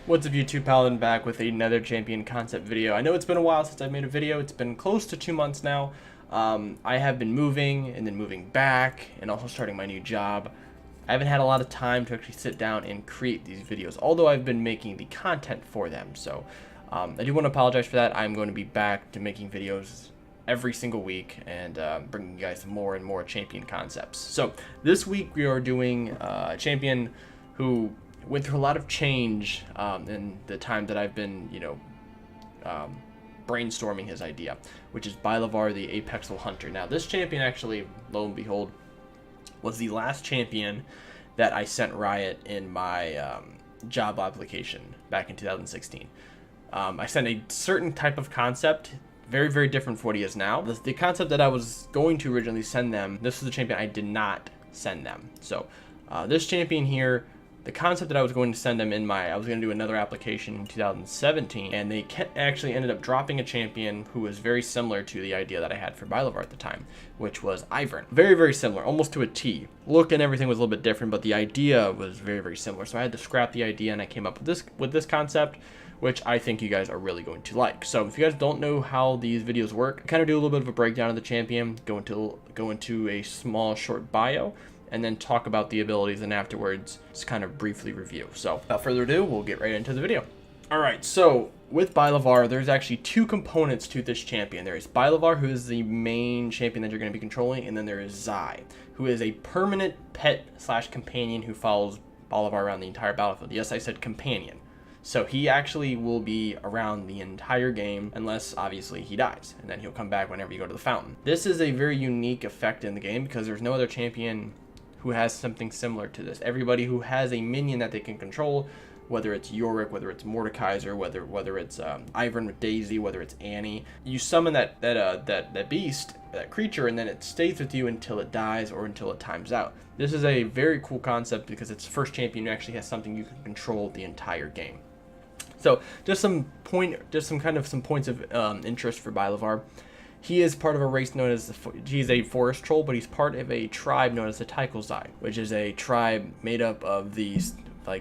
What's up YouTube, Paladin back with another champion concept video. I know it's been a while since I made a video. It's been close to 2 months now. I have been moving and then moving back and also starting my new job. I haven't had a lot of time to actually sit down and create these videos, although I've been making the content for them. So I do want to apologize for that. I'm going to be back to making videos every single week and bringing you guys more and more champion concepts. So this week we are doing a champion who went through a lot of change in the time that I've been, brainstorming his idea, which is Bilavar, the Apexal Hunter. Now, this champion actually, lo and behold, was the last champion that I sent Riot in my job application back in 2016. I sent a certain type of concept, very, very different from what he is now. The concept that I was going to originally send them, this is the champion I did not send them. So this champion here, the concept that I was going to send them I was going to do another application in 2017, and they actually ended up dropping a champion who was very similar to the idea that I had for Bilavar at the time, which was Ivern. Very, very similar, almost to a T. Look and everything was a little bit different, but the idea was very, very similar. So I had to scrap the idea, and I came up with this concept, which I think you guys are really going to like. So if you guys don't know how these videos work, I kind of do a little bit of a breakdown of the champion, go into a small short bio, and then talk about the abilities, and afterwards just kind of briefly review. So without further ado, we'll get right into the video. Alright, so with Bilavar, there's actually two components to this champion. There is Bilavar, who is the main champion that you're going to be controlling, and then there is Zai, who is a permanent pet / companion who follows Bilavar around the entire battlefield. Yes, I said companion. So he actually will be around the entire game unless obviously he dies, and then he'll come back whenever you go to the fountain. This is a very unique effect in the game because there's no other champion who has something similar to this. Everybody who has a minion that they can control, whether it's Yorick, whether it's Mordekaiser, whether it's Ivern with Daisy, whether it's Annie, you summon that beast, that creature, and then it stays with you until it dies or until it times out. This is a very cool concept because it's the first champion who actually has something you can control the entire game. So just some points of interest for Bilavar. He is part of a race known as he's a forest troll, but he's part of a tribe known as the Tychelzai, which is a tribe made up of these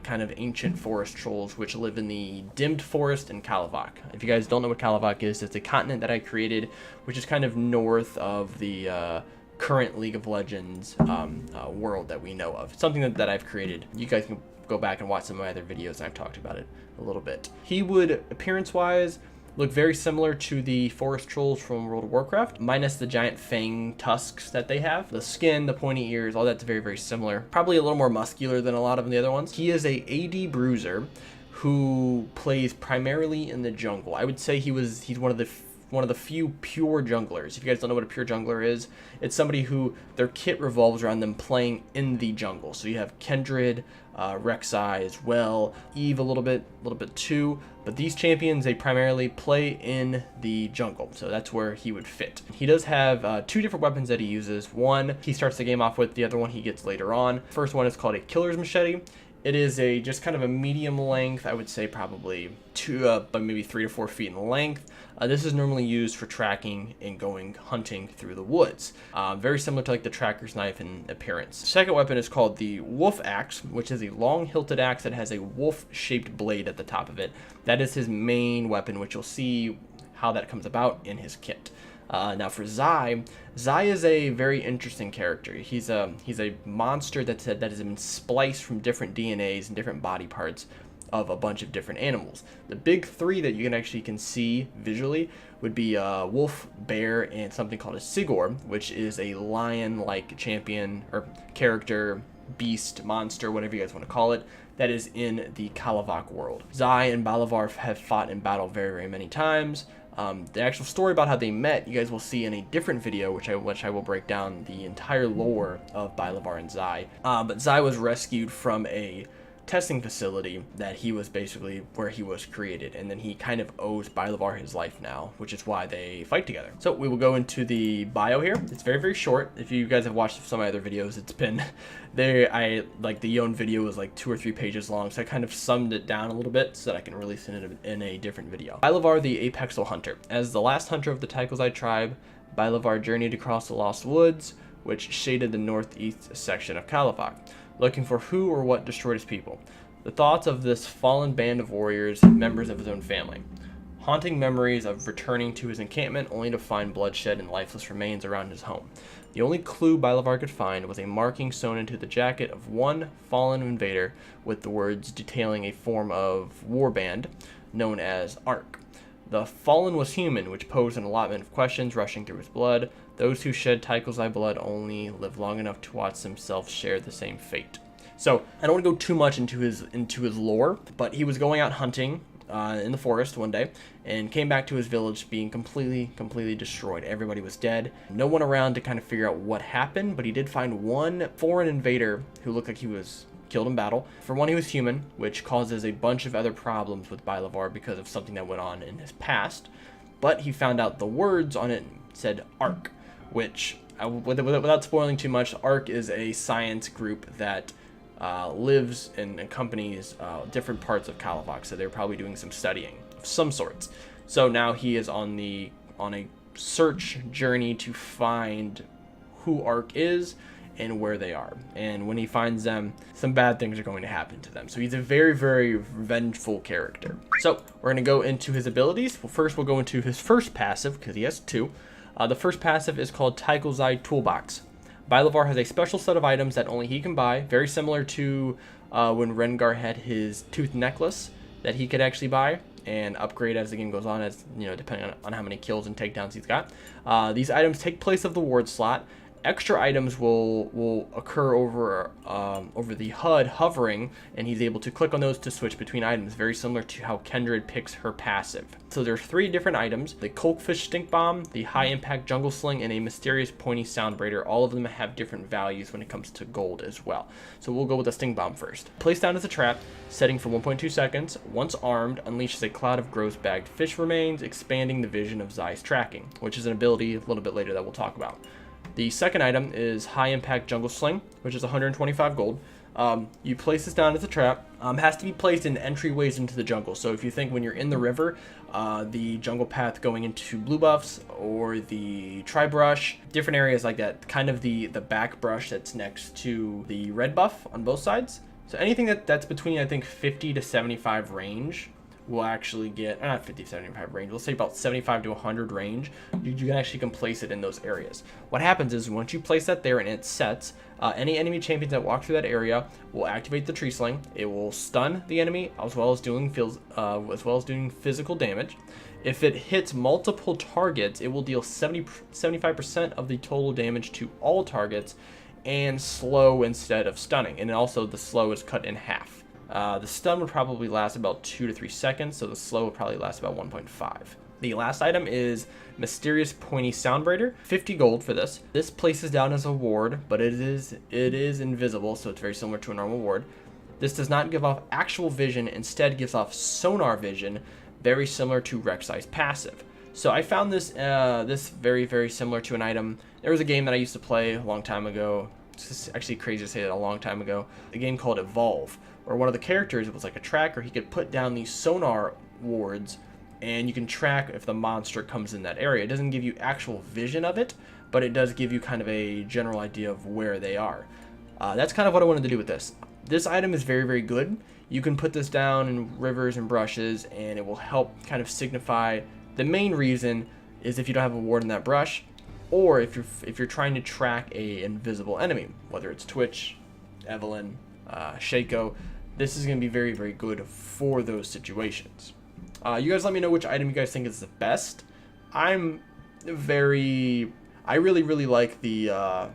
kind of ancient forest trolls which live in the dimmed forest in Kalavak. If you guys don't know what Kalavak is, it's a continent that I created, which is kind of north of the current League of Legends world that we know of. It's something that I've created. You guys can go back and watch some of my other videos, and I've talked about it a little bit. He would, appearance-wise, look very similar to the forest trolls from World of Warcraft, minus the giant fang tusks that they have. The skin, the pointy ears, all that's very, very similar. Probably a little more muscular than a lot of the other ones. He is a AD bruiser who plays primarily in the jungle. I would say he's one of the few pure junglers. If you guys don't know what a pure jungler is, it's somebody who their kit revolves around them playing in the jungle. So you have Kindred, Rek'Sai as well, Eve a little bit too. But these champions, they primarily play in the jungle, so that's where he would fit. He does have two different weapons that he uses. One he starts the game off with, the other one he gets later on. First one is called a Killer's Machete. It is just kind of a medium length, I would say probably but maybe 3 to 4 feet in length. This is normally used for tracking and going hunting through the woods. Very similar to the tracker's knife in appearance. The second weapon is called the Wolf Axe, which is a long hilted axe that has a wolf-shaped blade at the top of it. That is his main weapon, which you'll see how that comes about in his kit. Now for Zai is a very interesting character. He's a monster that has been spliced from different DNAs and different body parts of a bunch of different animals. The big three that you can see visually would be wolf, bear, and something called a Sigor, which is a lion-like champion or character, beast, monster, whatever you guys want to call it, that is in the Kalavak world. Zai and Bilavar have fought in battle very, very many times. The actual story about how they met, you guys will see in a different video, which I will break down the entire lore of Bilavar and Zai. But Zai was rescued from a testing facility that he was basically where he was created, and then he kind of owes Bilavar his life now, which is why they fight together. So we will go into the bio here. It's very, very short. If you guys have watched some of my other videos, it's been there. The Yon video was 2 or 3 pages long, so I kind of summed it down a little bit so that I can release it in a different video. Bilavar, the Apexal Hunter. As the last hunter of the Tychelzai tribe, Bilavar journeyed across the Lost Woods, which shaded the northeast section of Kalavak, looking for who or what destroyed his people. The thoughts of this fallen band of warriors, members of his own family. Haunting memories of returning to his encampment only to find bloodshed and lifeless remains around his home. The only clue Bilavar could find was a marking sewn into the jacket of one fallen invader with the words detailing a form of warband known as Ark. The fallen was human, which posed an allotment of questions rushing through his blood. Those who shed Tycho's eye blood only live long enough to watch themselves share the same fate. So I don't want to go too much into his lore, but he was going out hunting in the forest one day and came back to his village being completely destroyed. Everybody was dead. No one around to kind of figure out what happened, but he did find one foreign invader who looked like he was killed in battle. For one, he was human, which causes a bunch of other problems with Bilavar because of something that went on in his past. But he found out the words on it said Ark, which, without spoiling too much, Ark is a science group that lives and accompanies different parts of Kalavox, so they're probably doing some studying of some sorts. So now he is on a search journey to find who Ark is and where they are. And when he finds them, some bad things are going to happen to them. So he's a very vengeful character. So we're going to go into his abilities. Well, first we'll go into his first passive, because he has two. The first passive is called Tycho's Eye Toolbox. Bilavar has a special set of items that only he can buy, very similar to when Rengar had his tooth necklace that he could actually buy and upgrade as the game goes on, as you know, depending on how many kills and takedowns he's got. These items take place of the ward slot. Extra items will occur over the HUD hovering, and he's able to click on those to switch between items, very similar to how Kindred picks her passive. So there's 3 different items: the Coltfish Stink Bomb, the High Impact Jungle Sling, and a Mysterious Pointy Sound Braider. All of them have different values when it comes to gold as well. So we'll go with the Stink Bomb first. Placed down as a trap, setting for 1.2 seconds. Once armed, unleashes a cloud of gross bagged fish remains, expanding the vision of Zai's tracking, which is an ability a little bit later that we'll talk about. The second item is High Impact Jungle Sling, which is 125 gold. You place this down as a trap. Has to be placed in entryways into the jungle. So if you think when you're in the river, the jungle path going into blue buffs or the tri-brush, different areas like that, kind of the back brush that's next to the red buff on both sides. So anything that's between, I think, 50 to 75 range will actually get, not 50 to 75 range, let's say about 75 to 100 range, you can place it in those areas. What happens is once you place that there and it sets, any enemy champions that walk through that area will activate the tree sling. It will stun the enemy as well as doing physical damage. If it hits multiple targets, it will deal 75% of the total damage to all targets and slow instead of stunning. And also the slow is cut in half. The stun would probably last about 2 to 3 seconds, so the slow would probably last about 1.5. The last item is Mysterious Pointy Sound Braider, 50 gold for this. This places down as a ward, but it is invisible, so it's very similar to a normal ward. This does not give off actual vision, instead gives off sonar vision, very similar to Rek'Sai's passive. So I found this very similar to an item. There was a game that I used to play a long time ago. It's actually crazy to say that, a long time ago. A game called Evolve, where one of the characters was like a tracker. He could put down these sonar wards, and you can track if the monster comes in that area. It doesn't give you actual vision of it, but it does give you kind of a general idea of where they are. That's kind of what I wanted to do with this. This item is very you can put this down in rivers and brushes, and it will help kind of signify. The main reason is if you don't have a ward in that brush, or if you're trying to track a invisible enemy, whether it's Twitch, Evelyn, Shaco. This is going to be very good for those situations. You guys let me know which item you guys think is the best. I really like the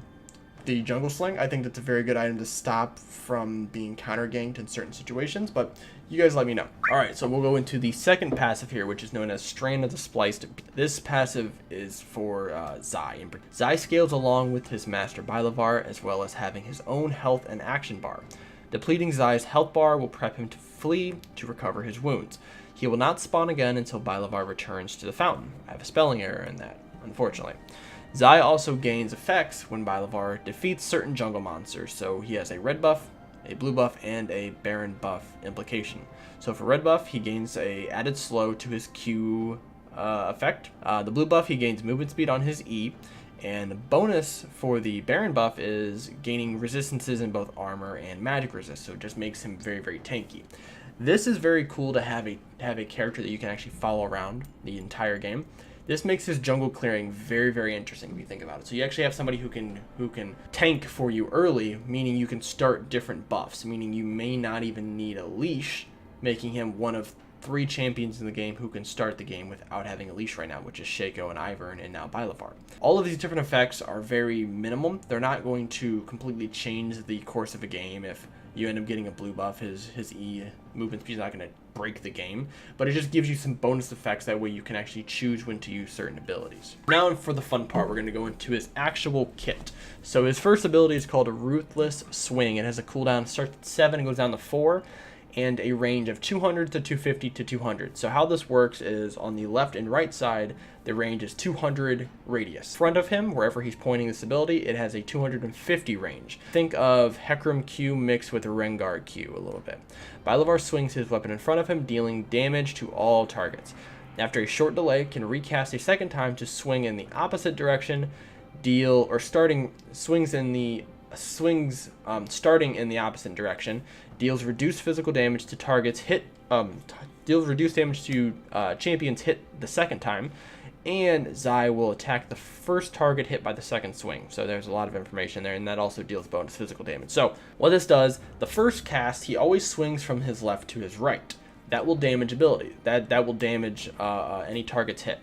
Jungle Sling. I think that's a very good item to stop from being counter-ganked in certain situations, but you guys let me know. Alright, so we'll go into the second passive here, which is known as Strand of the Spliced. This passive is for Zai. Zai scales along with his master Bilavar, as well as having his own health and action bar. Depleting Zai's health bar will prep him to flee to recover his wounds. He will not spawn again until Bilavar returns to the fountain. I have a spelling error in that, unfortunately. Zai also gains effects when Bilavar defeats certain jungle monsters, so he has a red buff, a blue buff, and a Baron buff implication. So for red buff, he gains a added slow to his Q effect. The blue buff, he gains movement speed on his E, And bonus for the Baron buff is gaining resistances in both armor and magic resist, so it just makes him very, very tanky. This is very cool to have a character that you can actually follow around the entire game. This makes his jungle clearing very, very interesting if you think about it. So you actually have somebody who can tank for you early, meaning you can start different buffs, meaning you may not even need a leash, making him one of 3 champions in the game who can start the game without having a leash right now, which is Shaco and Ivern and now Bilavar. All of these different effects are very minimum. They're not going to completely change the course of a game. If you end up getting a blue buff, his E movement speed is not going to break the game, but it just gives you some bonus effects. That way you can actually choose when to use certain abilities. Now for the fun part, we're going to go into his actual kit. So his first ability is called a Ruthless Swing. It has a cooldown, starts at 7 and goes down to 4. And a range of 200 to 250 to 200. So how this works is on the left and right side, the range is 200 radius. In front of him, wherever he's pointing this ability, it has a 250 range. Think of Hecarim Q mixed with a Rengar Q a little bit. Bilavar swings his weapon in front of him, dealing damage to all targets. After a short delay, can recast a second time to swing in the opposite direction, starting in the opposite direction, deals reduced physical damage to targets deals reduced damage to champions hit the second time, and Zai will attack the first target hit by the second swing. So there's a lot of information there, and that also deals bonus physical damage. So what this does, the first cast, he always swings from his left to his right. That will damage ability. That will damage any target's hit.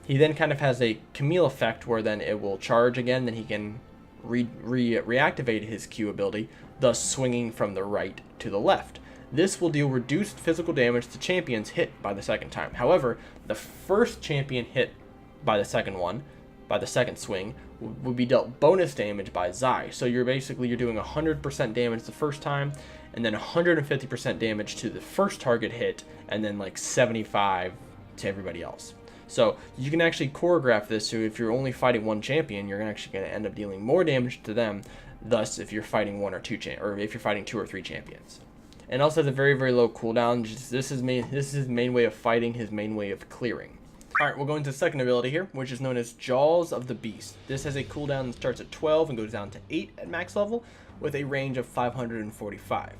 He then kind of has a Camille effect where then it will charge again, then he can reactivate his Q ability, thus swinging from the right to the left. This will deal reduced physical damage to champions hit by the second time. However, the first champion hit by the second swing, will be dealt bonus damage by Zai. So you're doing 100% damage the first time, and then 150% damage to the first target hit, and then like 75 to everybody else. So you can actually choreograph this, so if you're only fighting one champion, you're actually going to end up dealing more damage to them. Thus, if you're fighting if you're fighting 2 or 3 champions, and also has a very, very low cooldown. This is his main way of fighting, his main way of clearing. All right, we'll go into the second ability here, which is known as Jaws of the Beast. This has a cooldown that starts at 12 and goes down to 8 at max level, with a range of 545.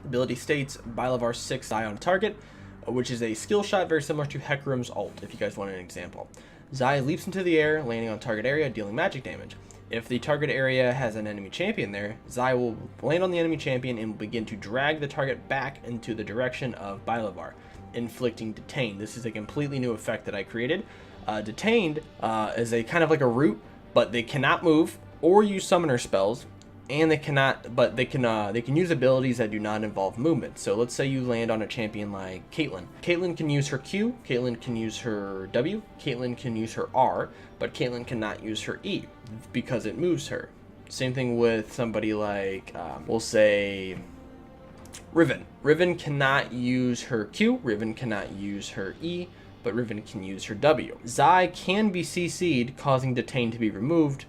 The ability states Bilavar 6 Zai on target, which is a skill shot very similar to Hecarim's ult, if you guys want an example. Zai leaps into the air, landing on target area, dealing magic damage. If the target area has an enemy champion there, Zai will land on the enemy champion and will begin to drag the target back into the direction of Bilavar, inflicting Detain. This is a completely new effect that I created. Detained is a kind of like a root, but they cannot move or use summoner spells, and they can use abilities that do not involve movement. So let's say you land on a champion like Caitlyn. Caitlyn can use her Q, Caitlyn can use her W, Caitlyn can use her R, but Caitlyn cannot use her E because it moves her. Same thing with somebody like, we'll say, Riven. Riven cannot use her Q, Riven cannot use her E, but Riven can use her W. Zai can be CC'd, causing Detain to be removed.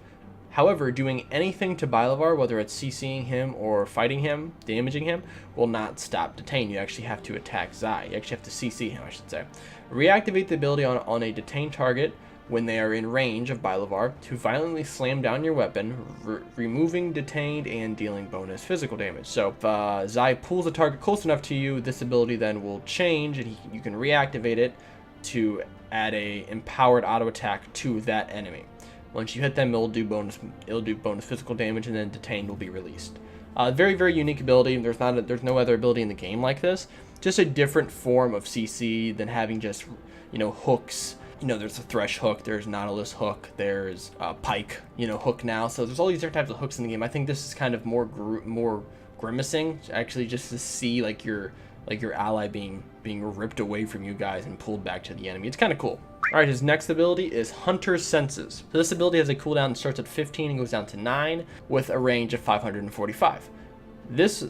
However, doing anything to Bilavar, whether it's CCing him or fighting him, damaging him, will not stop Detain. You actually have to attack Zai. You actually have to CC him, I should say. Reactivate the ability on a Detain target when they are in range of Bilavar to violently slam down your weapon, removing Detained and dealing bonus physical damage. So if Zai pulls a target close enough to you, this ability then will change, and you can reactivate it to add a empowered auto attack to that enemy. Once you hit them, it'll do bonus physical damage, and then Detained will be released. Very, very unique ability. There's no other ability in the game like this. Just a different form of CC than having just, hooks. There's a Thresh hook, there's Nautilus hook, there's Pike, hook now. So there's all these different types of hooks in the game. I think this is kind of more grimacing, actually, just to see like your ally being ripped away from you guys and pulled back to the enemy. It's kind of cool. Alright, his next ability is Hunter's Senses. So this ability has a cooldown that starts at 15 and goes down to 9 with a range of 545. This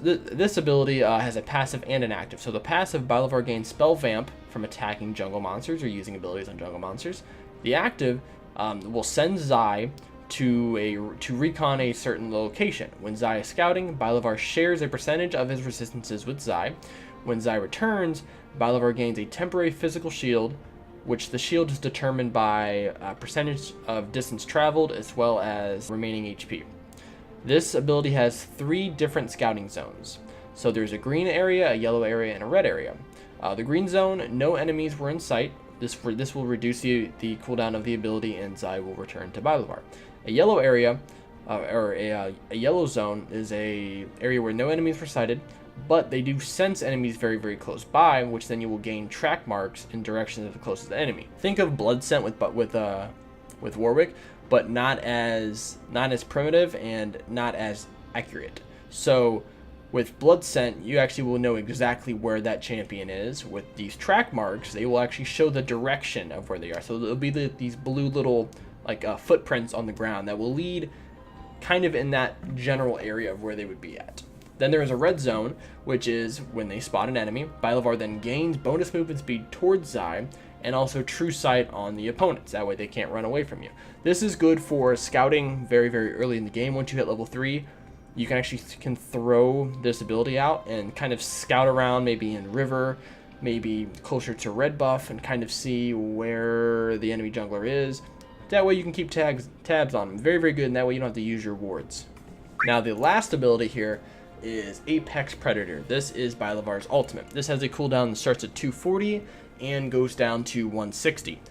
ability has a passive and an active. So the passive, Bilavar gains Spell Vamp from attacking jungle monsters or using abilities on jungle monsters. The active will send Zai to recon a certain location. When Zai is scouting, Bilavar shares a percentage of his resistances with Zai. When Zai returns, Bilavar gains a temporary physical shield which the shield is determined by percentage of distance traveled as well as remaining HP. This ability has 3 different scouting zones. So there's a green area, a yellow area, and a red area. The green zone, no enemies were in sight. This will reduce the cooldown of the ability, and Zai will return to Bilavar. A yellow area, a yellow zone, is a area where no enemies were sighted, but they do sense enemies very, very close by, which then you will gain track marks in direction of the closest enemy. Think of blood scent with Warwick, but not as primitive and not as accurate. So with blood scent, you actually will know exactly where that champion is. With these track marks, they will actually show the direction of where they are. So there'll be these blue little footprints on the ground that will lead kind of in that general area of where they would be at. Then there is a red zone, which is when they spot an enemy. Bilavar then gains bonus movement speed towards Zai, and also true sight on the opponents. That way they can't run away from you. This is good for scouting very, very early in the game. Once you hit level 3, you can actually throw this ability out and kind of scout around, maybe in river, maybe closer to red buff, and kind of see where the enemy jungler is. That way you can keep tabs on them. Very, very good, and that way you don't have to use your wards. Now the last ability here is Apex Predator. This is Bilavar's ultimate. This has a cooldown that starts at 240 and goes down to 160.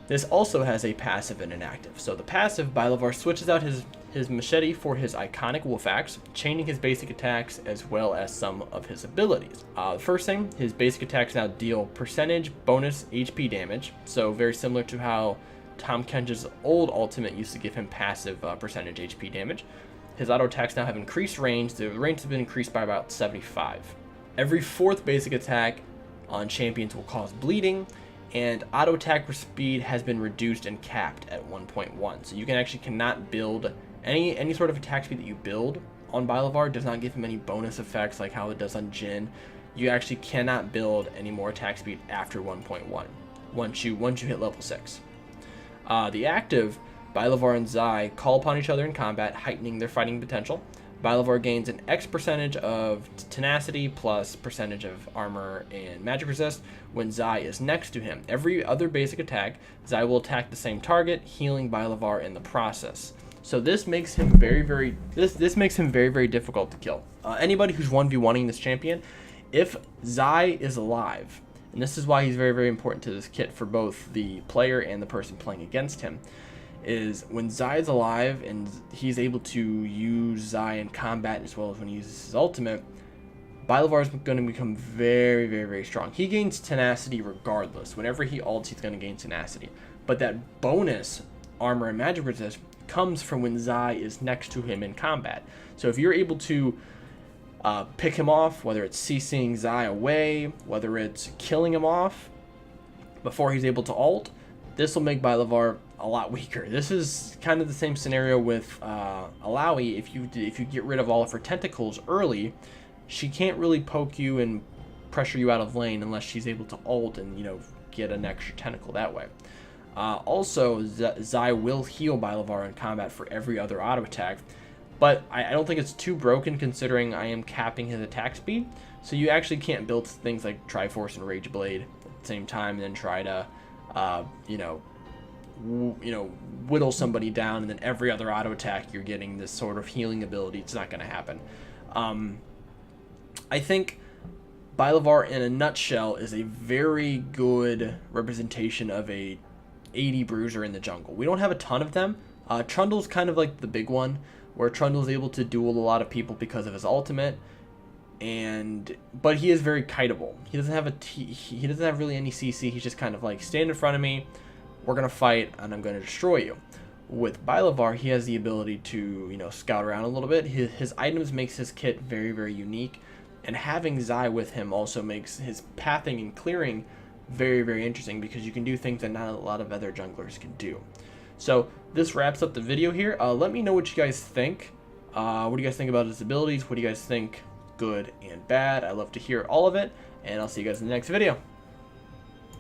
This also has a passive and an active. So the passive, Bilavar switches out his machete for his iconic wolf axe, chaining his basic attacks as well as some of his abilities. The first thing, his basic attacks now deal percentage bonus HP damage, so very similar to how Tom Kench's old ultimate used to give him passive percentage HP damage. His auto attacks now have increased range. The range has been increased by about 75. Every 4th basic attack on champions will cause bleeding, and auto attack speed has been reduced and capped at 1.1. So you cannot build any sort of attack speed that you build on Bilavar does not give him any bonus effects like how it does on Jhin. You actually cannot build any more attack speed after 1.1 once you hit level 6. The active, Bilavar and Zai call upon each other in combat, heightening their fighting potential. Bilavar gains an X percentage of tenacity plus percentage of armor and magic resist when Zai is next to him. Every other basic attack, Zai will attack the same target, healing Bilavar in the process. So this makes him very, very difficult to kill. Anybody who's 1v1ing this champion, if Zai is alive, and this is why he's very, very important to this kit for both the player and the person playing against him, is when Zai is alive and he's able to use Zai in combat as well as when he uses his ultimate, Bilavar is going to become very, very, very strong. He gains tenacity regardless. Whenever he ults, he's going to gain tenacity. But that bonus armor and magic resist comes from when Zai is next to him in combat. So if you're able to pick him off, whether it's CCing Zai away, whether it's killing him off before he's able to ult, this will make Bilavar a lot weaker. This is kind of the same scenario with Alawi. If you get rid of all of her tentacles early, she can't really poke you and pressure you out of lane unless she's able to ult and get an extra tentacle that way. Also, Zai will heal Bilavar in combat for every other auto attack, but I don't think it's too broken considering I am capping his attack speed. So you actually can't build things like Triforce and Rage Blade at the same time and then try to whittle somebody down, and then every other auto attack you're getting this sort of healing ability. It's not going to happen. I think Bilavar in a nutshell is a very good representation of a 80 bruiser in the jungle. We don't have a ton of them. Trundle's kind of like the big one, where Trundle's able to duel a lot of people because of his ultimate, but he is very kiteable. He doesn't have really any CC. He's just kind of like, stand in front of me, we're gonna fight, and I'm gonna destroy you. With Bilavar, he has the ability to scout around a little bit. His items makes his kit very, very unique, and having Zai with him also makes his pathing and clearing very, very interesting because you can do things that not a lot of other junglers can do. So this wraps up the video here. Let me know what you guys think. What do you guys think about his abilities? What do you guys think, good and bad? I love to hear all of it, and I'll see you guys in the next video.